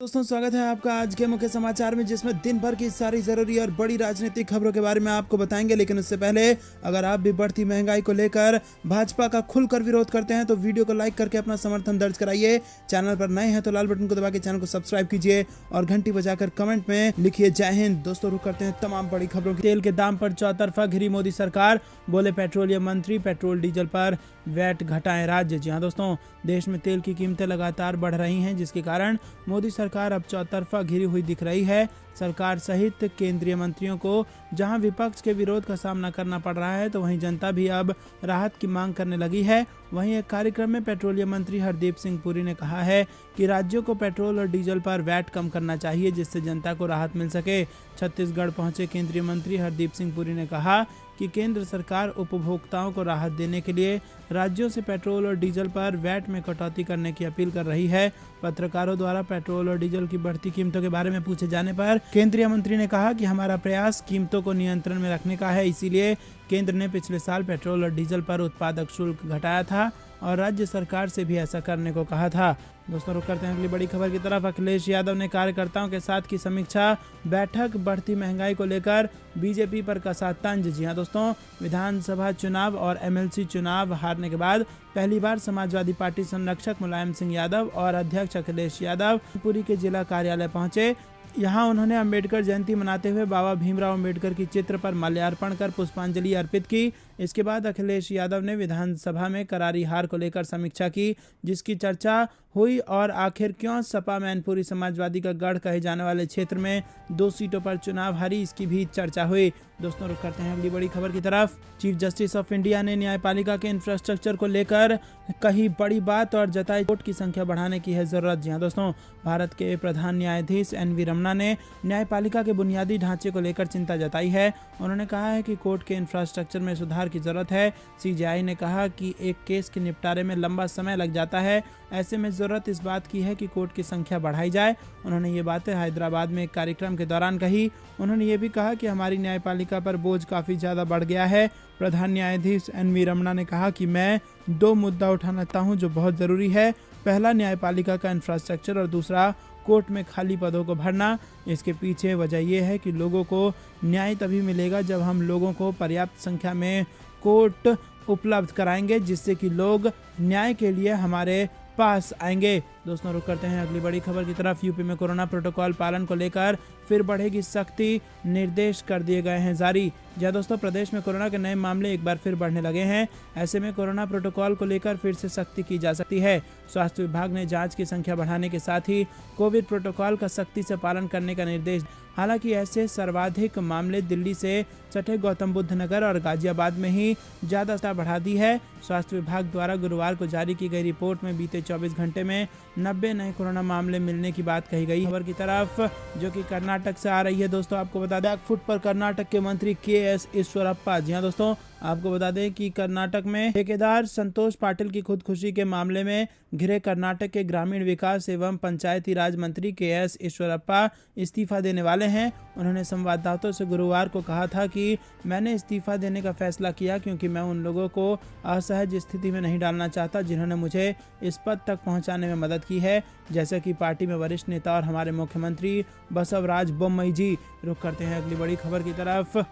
दोस्तों स्वागत है आपका आज के मुख्य समाचार में, जिसमें दिन भर की सारी जरूरी और बड़ी राजनीतिक खबरों के बारे में आपको बताएंगे। लेकिन उससे पहले अगर आप भी बढ़ती महंगाई को लेकर भाजपा का खुलकर विरोध करते हैं तो वीडियो को लाइक करके अपना समर्थन दर्ज कराइए। चैनल पर नए हैं तो लाल बटन को दबा के चैनल को सब्सक्राइब कीजिए और घंटी बजाकर कमेंट में लिखिए जय हिंद। दोस्तों रुक करते हैं तमाम बड़ी खबरों की। तेल के दाम पर चौतरफा घिरी मोदी सरकार, बोले पेट्रोलियम मंत्री। पेट्रोल डीजल पर वैट घटाएं राज्य। जी हाँ दोस्तों, देश में तेल की कीमतें लगातार बढ़ रही हैं, जिसके कारण मोदी सरकार अब चौतरफा घिरी हुई दिख रही है। सरकार सहित केंद्रीय मंत्रियों को जहां विपक्ष के विरोध का सामना करना पड़ रहा है, तो वहीं जनता भी अब राहत की मांग करने लगी है। वहीं एक कार्यक्रम में पेट्रोलियम मंत्री हरदीप सिंह पुरी ने कहा है कि राज्यों को पेट्रोल और डीजल पर वैट कम करना चाहिए, जिससे जनता को राहत मिल सके। छत्तीसगढ़ पहुंचे केंद्रीय मंत्री हरदीप सिंह पुरी ने कहा कि केंद्र सरकार उपभोक्ताओं को राहत देने के लिए राज्यों से पेट्रोल और डीजल पर वैट में कटौती करने की अपील कर रही है। पत्रकारों द्वारा पेट्रोल और डीजल की बढ़ती कीमतों के बारे में पूछे जाने पर केंद्रीय मंत्री ने कहा कि हमारा प्रयास कीमतों को नियंत्रण में रखने का है, इसीलिए केंद्र ने पिछले साल पेट्रोल और डीजल पर उत्पादक शुल्क घटाया था और राज्य सरकार से भी ऐसा करने को कहा था। दोस्तों रुक करते हैं अगली बड़ी खबर की तरफ। अखिलेश यादव ने कार्यकर्ताओं के साथ की समीक्षा बैठक, बढ़ती महंगाई को लेकर बीजेपी पर कसा तंज। जी हां दोस्तों, विधानसभा चुनाव और एमएलसी चुनाव हारने के बाद पहली बार समाजवादी पार्टी संरक्षक मुलायम सिंह यादव और अध्यक्ष अखिलेश यादव पुरी के जिला कार्यालय पहुंचे। यहाँ उन्होंने अंबेडकर जयंती मनाते हुए बाबा भीमराव अंबेडकर की चित्र पर माल्यार्पण कर पुष्पांजलि अर्पित की। इसके बाद अखिलेश यादव ने विधानसभा में करारी हार को लेकर समीक्षा की, जिसकी चर्चा हुई और आखिर क्यों सपा मैनपुरी समाजवादी का गढ़ कहे जाने वाले क्षेत्र में 2 सीटों पर चुनाव हारी, इसकी भी चर्चा हुई। दोस्तों रुक करते हैं अगली बड़ी खबर की तरफ। चीफ जस्टिस ऑफ इंडिया ने न्यायपालिका के इंफ्रास्ट्रक्चर को लेकर कही बड़ी बात और जताई कोर्ट की संख्या बढ़ाने की है जरूरत। जी हाँ दोस्तों, भारत के प्रधान न्यायाधीश एन.वी. रमन्ना ने न्यायपालिका के बुनियादी ढांचे को लेकर चिंता जताई है। उन्होंने कहा है कि कोर्ट के इंफ्रास्ट्रक्चर में सुधार की जरूरत है। सीजेआई ने कहा कि एक केस के निपटारे में लंबा समय लग जाता है, ऐसे में जरूरत इस बात की है कि कोर्ट की संख्या बढ़ाई जाए। उन्होंने ये बातें हैदराबाद में एक कार्यक्रम के दौरान कही। उन्होंने ये भी कहा कि हमारी न्यायपालिका पर बोझ काफ़ी ज़्यादा बढ़ गया है। प्रधान न्यायाधीश एन.वी. रमन्ना ने कहा कि मैं 2 मुद्दा उठाना चाहता हूँ जो बहुत ज़रूरी है। पहला, न्यायपालिका का इंफ्रास्ट्रक्चर और दूसरा, कोर्ट में खाली पदों को भरना। इसके पीछे वजह यह है कि लोगों को न्याय तभी मिलेगा जब हम लोगों को पर्याप्त संख्या में कोर्ट उपलब्ध कराएंगे, जिससे कि लोग न्याय के लिए हमारे पास आएंगे। दोस्तों रुक करते हैं अगली बड़ी खबर की तरफ। यूपी में कोरोना प्रोटोकॉल पालन को लेकर फिर बढ़ेगी सख्ती, निर्देश कर दिए गए हैं जारी। जहाँ दोस्तों, प्रदेश में कोरोना के नए मामले एक बार फिर बढ़ने लगे हैं। ऐसे में कोरोना प्रोटोकॉल को लेकर फिर से सख्ती की जा सकती है। स्वास्थ्य विभाग ने जांच की संख्या बढ़ाने के साथ ही कोविड प्रोटोकॉल का सख्ती से पालन करने का निर्देश। हालांकि ऐसे सर्वाधिक मामले दिल्ली से सटे गौतम बुद्ध नगर और गाजियाबाद में ही ज़्यादा बढ़ा दी है। स्वास्थ्य विभाग द्वारा गुरुवार को जारी की गई रिपोर्ट में बीते 24 घंटे में 90 नए कोरोना मामले मिलने की बात कही गई। खबर की तरफ जो कि कर्नाटक से आ रही है। दोस्तों आपको बता दें, फुट पर कर्नाटक के मंत्री के.एस. ईश्वरप्पा। जी हाँ दोस्तों, आपको बता दें कि कर्नाटक में ठेकेदार संतोष पाटिल की खुदकुशी के मामले में घिरे कर्नाटक के ग्रामीण विकास एवं पंचायती राज मंत्री के.एस. ईश्वरप्पा इस्तीफा देने वाले हैं। उन्होंने संवाददाताओं से गुरुवार को कहा था कि मैंने इस्तीफा देने का फैसला किया क्योंकि मैं उन लोगों को असहज स्थिति में नहीं डालना चाहता जिन्होंने मुझे इस पद तक पहुंचाने में मदद की है, जैसे कि पार्टी में वरिष्ठ नेता और हमारे मुख्यमंत्री बसवराज बोम्मई जी। रुक करते हैं अगली बड़ी खबर की तरफ।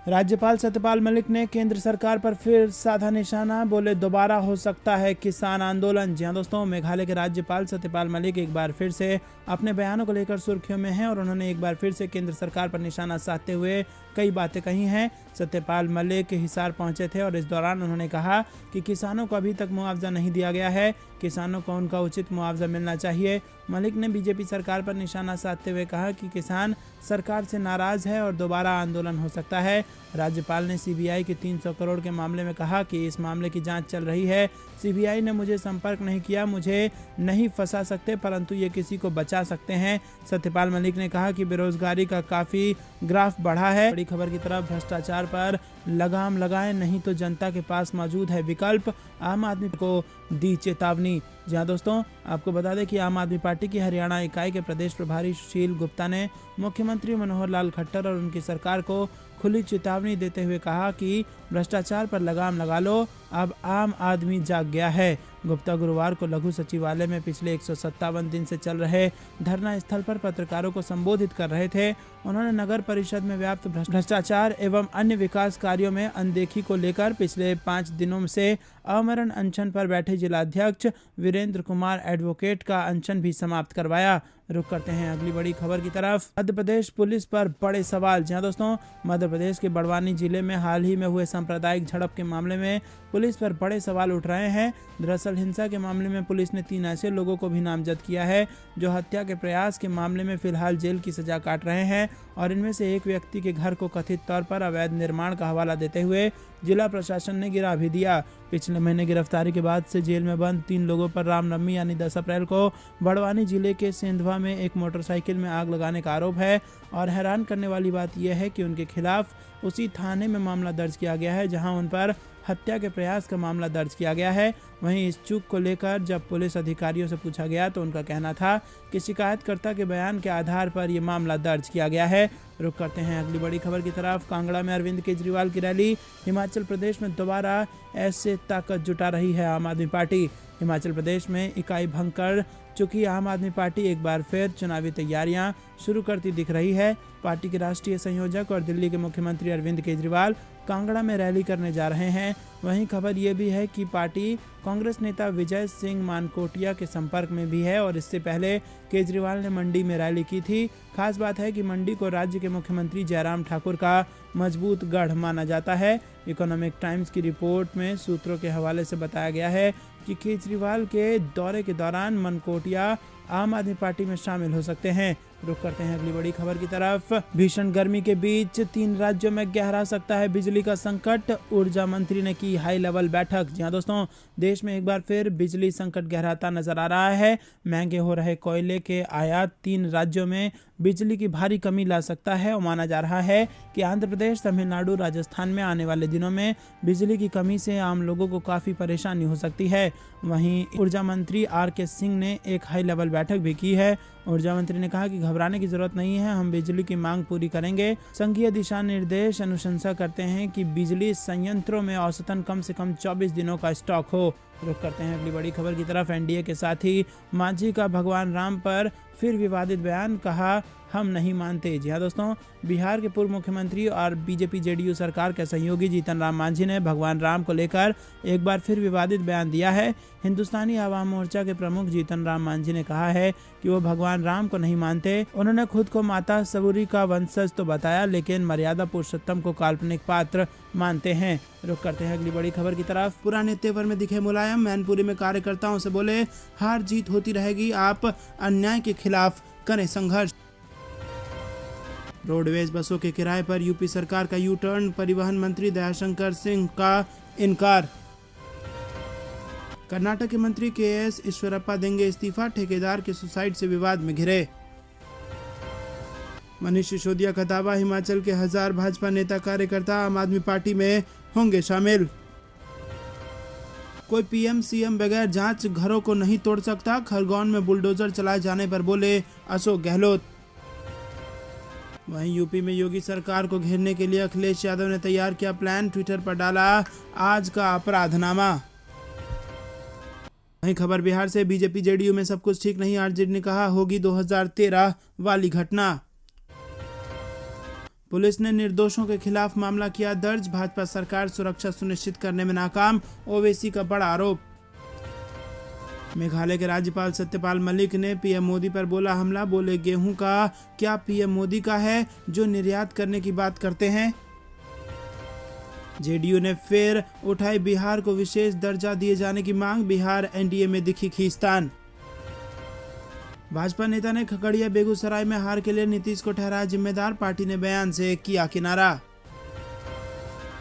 राज्यपाल सत्यपाल मलिक ने केंद्र सरकार पर फिर साधा निशाना, बोले दोबारा हो सकता है किसान आंदोलन। जी हाँ दोस्तों, मेघालय के राज्यपाल सत्यपाल मलिक एक बार फिर से अपने बयानों को लेकर सुर्खियों में हैं और उन्होंने एक बार फिर से केंद्र सरकार पर निशाना साधते हुए कई बातें कही हैं। सत्यपाल मलिक हिसार पहुंचे थे और इस दौरान उन्होंने कहा कि किसानों को अभी तक मुआवजा नहीं दिया गया है, किसानों को उनका उचित मुआवजा मिलना चाहिए। मलिक ने बीजेपी सरकार पर निशाना साधते हुए कहा कि किसान सरकार से नाराज है और दोबारा आंदोलन हो सकता है। राज्यपाल ने सीबीआई के 300 करोड़ के मामले में कहा कि इस मामले की जांच चल रही है। सीबीआई ने मुझे संपर्क नहीं किया, मुझे नहीं फंसा सकते, परंतु ये किसी को बचा सकते हैं। सत्यपाल मलिक ने कहा कि बेरोजगारी का काफी ग्राफ बढ़ा है। बड़ी खबर की तरफ, भ्रष्टाचार पर लगाम लगाएं नहीं तो जनता के पास मौजूद है विकल्प, आम आदमी को दी चेतावनी। जहां दोस्तों आपको बता दें कि आम आदमी पार्टी की हरियाणा इकाई के प्रदेश प्रभारी सुशील गुप्ता ने मुख्यमंत्री मनोहर लाल खट्टर और उनकी सरकार को खुली चेतावनी देते हुए कहा कि भ्रष्टाचार पर लगाम लगा लो, अब आम आदमी जाग गया है। गुप्ता गुरुवार को लघु सचिवालय में पिछले 157 दिन से चल रहे धरना स्थल पर पत्रकारों को संबोधित कर रहे थे। उन्होंने नगर परिषद में व्याप्त भ्रष्टाचार एवं अन्य विकास कार्यों में अनदेखी को लेकर पिछले 5 दिनों से आमरण अनशन पर बैठे जिलाध्यक्ष वीरेंद्र कुमार एडवोकेट का अनशन भी समाप्त करवाया। रुक करते हैं अगली बड़ी खबर की तरफ। मध्य प्रदेश पुलिस पर बड़े सवाल। जी हाँ दोस्तों, मध्य प्रदेश के बड़वानी जिले में हाल ही में हुए सांप्रदायिक झड़प के मामले में पुलिस पर बड़े सवाल उठ रहे हैं। दरअसल हिंसा के मामले में पुलिस ने 3 ऐसे लोगों को भी नामजद किया है जो हत्या के प्रयास के मामले में फिलहाल जेल की सजा काट रहे हैं और इनमें से एक व्यक्ति के घर को कथित तौर पर अवैध निर्माण का हवाला देते हुए जिला प्रशासन ने गिरा भी दिया। पिछले महीने गिरफ्तारी के बाद से जेल में बंद 3 लोगों पर रामनवमी यानी 10 अप्रैल को बड़वानी जिले के सेंधवा में एक मोटरसाइकिल में आग लगाने का आरोप है और हैरान करने वाली बात यह है कि उनके खिलाफ उसी थाने में मामला दर्ज किया गया है जहां उन पर हत्या के प्रयास का मामला दर्ज किया गया है। वहीं इस चूक को लेकर जब पुलिस अधिकारियों से पूछा गया तो उनका कहना था कि शिकायतकर्ता के बयान के आधार पर यह मामला दर्ज किया गया है। रुक करते हैं अगली बड़ी खबर की तरफ। कांगड़ा में अरविंद केजरीवाल की रैली। हिमाचल प्रदेश में दोबारा ऐसे ताकत जुटा रही है आम आदमी पार्टी। हिमाचल प्रदेश में इकाई भंग कर चुकी आम आदमी पार्टी एक बार फिर चुनावी तैयारियां शुरू करती दिख रही है। पार्टी के राष्ट्रीय संयोजक और दिल्ली के मुख्यमंत्री अरविंद केजरीवाल कांगड़ा में रैली करने जा रहे हैं। वहीं खबर ये भी है कि पार्टी कांग्रेस नेता विजय सिंह मानकोटिया के संपर्क में भी है और इससे पहले केजरीवाल ने मंडी में रैली की थी। खास बात है कि मंडी को राज्य के मुख्यमंत्री जयराम ठाकुर का मजबूत गढ़ माना जाता है। इकोनॉमिक टाइम्स की रिपोर्ट में सूत्रों के हवाले से बताया गया है कि केजरीवाल के दौरे के दौरान मानकोटिया आम आदमी पार्टी में शामिल हो सकते हैं। रुक करते हैं अगली बड़ी खबर की तरफ। भीषण गर्मी के बीच 3 राज्यों में गहरा सकता है बिजली का संकट। ऊर्जा मंत्री ने की हाई लेवल बैठक। जी हाँ दोस्तों, देश में एक बार फिर बिजली संकट गहराता नजर आ रहा है। महंगे हो रहे कोयले के आयात 3 राज्यों में बिजली की भारी कमी ला सकता है और माना जा रहा है कि आंध्र प्रदेश, तमिलनाडु, राजस्थान में आने वाले दिनों में बिजली की कमी से आम लोगों को काफी परेशानी हो सकती है। वहीं ऊर्जा मंत्री RK सिंह ने एक हाई लेवल बैठक भी की है। ऊर्जा मंत्री ने कहा कि घबराने की जरूरत नहीं है, हम बिजली की मांग पूरी करेंगे। संघीय दिशा निर्देश अनुशंसा करते हैं कि बिजली संयंत्रों में औसतन कम से कम 24 दिनों का स्टॉक हो। रुक करते हैं अगली बड़ी खबर की तरफ। एनडीए के साथी मांझी का भगवान राम पर फिर विवादित बयान। कहा हम नहीं मानते। जी हाँ दोस्तों, बिहार के पूर्व मुख्यमंत्री और बीजेपी जेडीयू सरकार के सहयोगी जीतन राम मांझी ने भगवान राम को लेकर एक बार फिर विवादित बयान दिया है। हिंदुस्तानी आवाम मोर्चा के प्रमुख जीतन राम मांझी ने कहा है कि वो भगवान राम को नहीं मानते। उन्होंने खुद को माता सबूरी का वंशज तो बताया, लेकिन मर्यादा पुरुषोत्तम को काल्पनिक पात्र मानते हैं। रुक करते हैं अगली बड़ी खबर की तरफ। पुराने तेवर में दिखे मुलायम। मैनपुरी में कार्यकर्ताओं से बोले हार जीत होती रहेगी, आप अन्याय के खिलाफ करें संघर्ष। रोडवेज बसों के किराए पर यूपी सरकार का यू टर्न। परिवहन मंत्री दयाशंकर सिंह का इनकार। कर्नाटक के मंत्री KS ईश्वरप्पा देंगे इस्तीफा। ठेकेदार के सुसाइड से विवाद में घिरे। मनीष सिसोदिया का दावा, हिमाचल के 1000 भाजपा नेता कार्यकर्ता आम आदमी पार्टी में होंगे शामिल। कोई PM CM बगैर जांच घरों को नहीं तोड़ सकता। खरगोन में बुलडोजर चलाए जाने पर बोले अशोक गहलोत। वहीं यूपी में योगी सरकार को घेरने के लिए अखिलेश यादव ने तैयार किया प्लान। ट्विटर पर डाला आज का अपराधनामा। वहीं खबर बिहार से। बीजेपी जेडीयू में सब कुछ ठीक नहीं। आरजेडी ने कहा होगी 2013 वाली घटना। पुलिस ने निर्दोषों के खिलाफ मामला किया दर्ज। भाजपा सरकार सुरक्षा सुनिश्चित करने में नाकाम। ओवैसी का बड़ा आरोप। मेघालय के राज्यपाल सत्यपाल मलिक ने PM मोदी पर बोला हमला। बोले गेहूं का क्या PM मोदी का है जो निर्यात करने की बात करते हैं। जेडीयू ने फिर उठाई बिहार को विशेष दर्जा दिए जाने की मांग। बिहार NDA में दिखी खींचतान। भाजपा नेता ने खगड़िया बेगूसराय में हार के लिए नीतीश को ठहराया जिम्मेदार। पार्टी ने बयान से किया किनारा।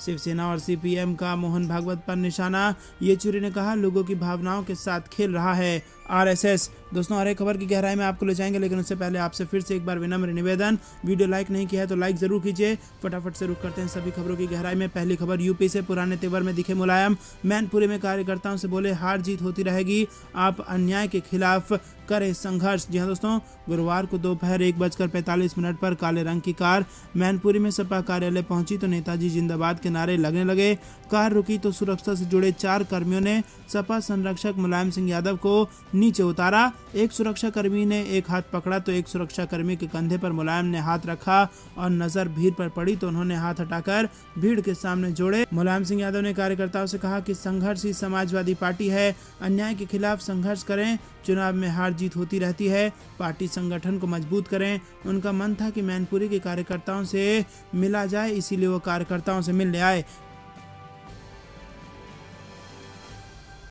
शिवसेना और CPM का मोहन भागवत पर निशाना। येचुरी ने कहा लोगों की भावनाओं के साथ खेल रहा है। RSS। दोस्तों हर एक खबर की गहराई में आपको ले जाएंगे, लेकिन उससे पहले आपसे फिर से एक बार विनम्र निवेदन, वीडियो लाइक नहीं किया है तो लाइक जरूर कीजिए। फटाफट से रुक करते हैं सभी खबरों की गहराई में। पहली खबर यूपी से, पुराने तेवर में दिखे मुलायम, मैनपुरी में कार्यकर्ताओं से बोले हार जीत होती रहेगी, आप अन्याय के खिलाफ करें संघर्ष। जी हाँ दोस्तों, गुरुवार को दोपहर 1:45 पर काले रंग की कार मैनपुरी में सपा कार्यालय पहुंची तो नेताजी जिंदाबाद के नारे लगने लगे। कार रुकी तो सुरक्षा से जुड़े 4 कर्मियों ने सपा संरक्षक मुलायम सिंह यादव को नीचे उतारा। एक सुरक्षा कर्मी ने एक हाथ पकड़ा तो एक सुरक्षा कर्मी के कंधे पर मुलायम ने हाथ रखा और नजर भीड़ पर पड़ी तो उन्होंने हाथ हटाकर भीड़ के सामने जोड़े। मुलायम सिंह यादव ने कार्यकर्ताओं से कहा कि संघर्ष ही समाजवादी पार्टी है, अन्याय के खिलाफ संघर्ष करें, चुनाव में हार जीत होती रहती है, पार्टी संगठन को मजबूत करें। उनका मन था कि मैनपुरी के कार्यकर्ताओं से मिला जाए, इसीलिए वो कार्यकर्ताओं से मिलने आए।